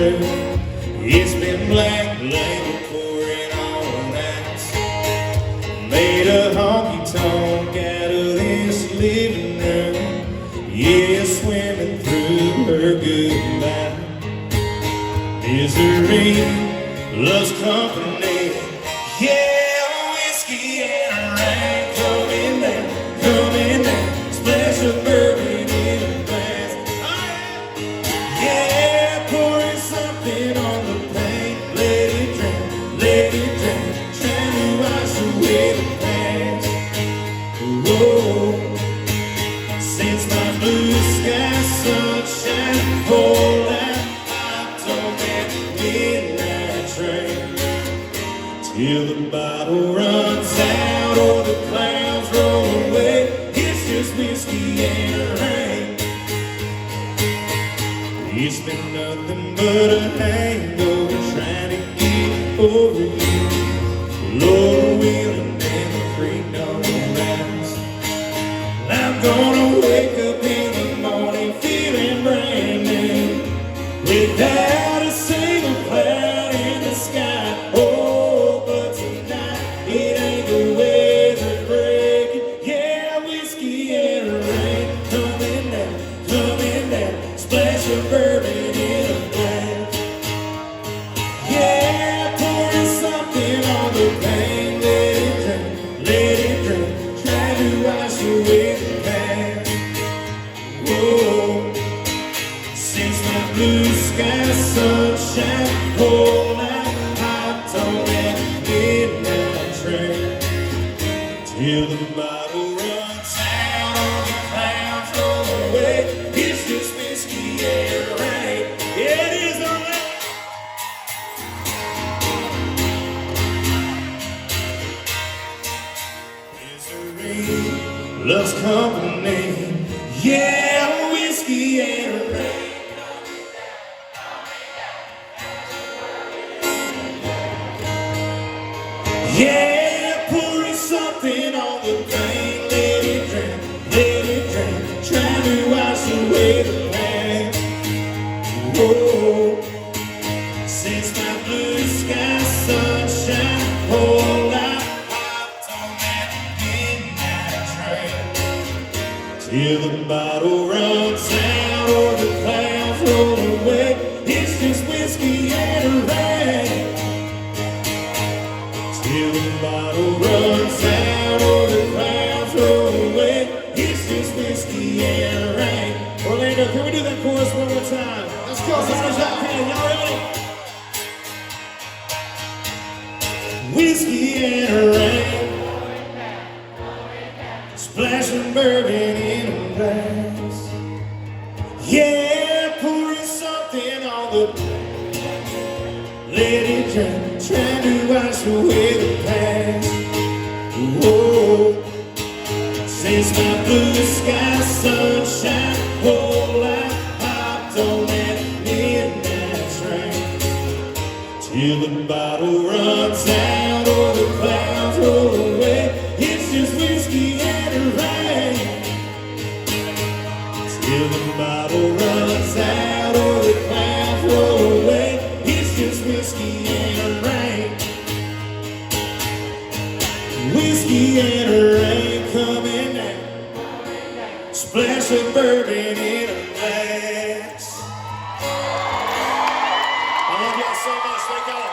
through. It's been black label pouring on ice. Made a honky-tonk out of this living room. Yeah, swimming through her goodbye. Misery loves company. Yeah, whiskey and rain coming down, splash of bourbon in a glass. Yeah, pouring something on the pain. Let it drown, trying to wash away the past. Whoa, since my blue sky sunshine fall out, I don't get midnight train till the bottle runs out or the clouds roll away. It's just whiskey and rain. It's been nothing but a hangover trying to get over you. Lord willing and the creek don't rise. I'm gonna wake up in the morning feeling brand new, without a single cloud in the sky. Oh, but tonight it ain't the weather breaking. Yeah, whiskey and rain coming down, splash of bourbon in a glass. Yeah, pouring something on the pain. Let it drink, try to wash away the past. Whoa, since my blue sky sunshine poured out, I don't that midnight train till the bottle runs out or the clouds roll away. It's just whiskey and rain. Yeah, it is on that. Misery loves company. Yeah, whiskey and rain. Yeah, pouring something on the pain. Let it drink, trying to wash away the past. Whoa, since my blue sky sunshine poured out, hopped on that midnight train till the bottle runs out or the clouds roll away. It's just whiskey and rain. Till the bottle runs out or the clouds roll away. It's just whiskey and rain. Orlando, can we do that chorus one more time? Let's go. As I can. Y'all ready? Whiskey and rain, splashing bourbon in a glass. Yeah, pouring something on the. Let it drink, trying to wash away the past. Whoa, since my blue sky sunshine poured out, hopped on that midnight train till the bottle runs out or the clouds roll away. It's just whiskey and rain till the bottle runs out or the clouds roll away. It's just whiskey and rain. Whiskey and rain coming down, splash of bourbon in a glass. I love y'all so much. Thank y'all.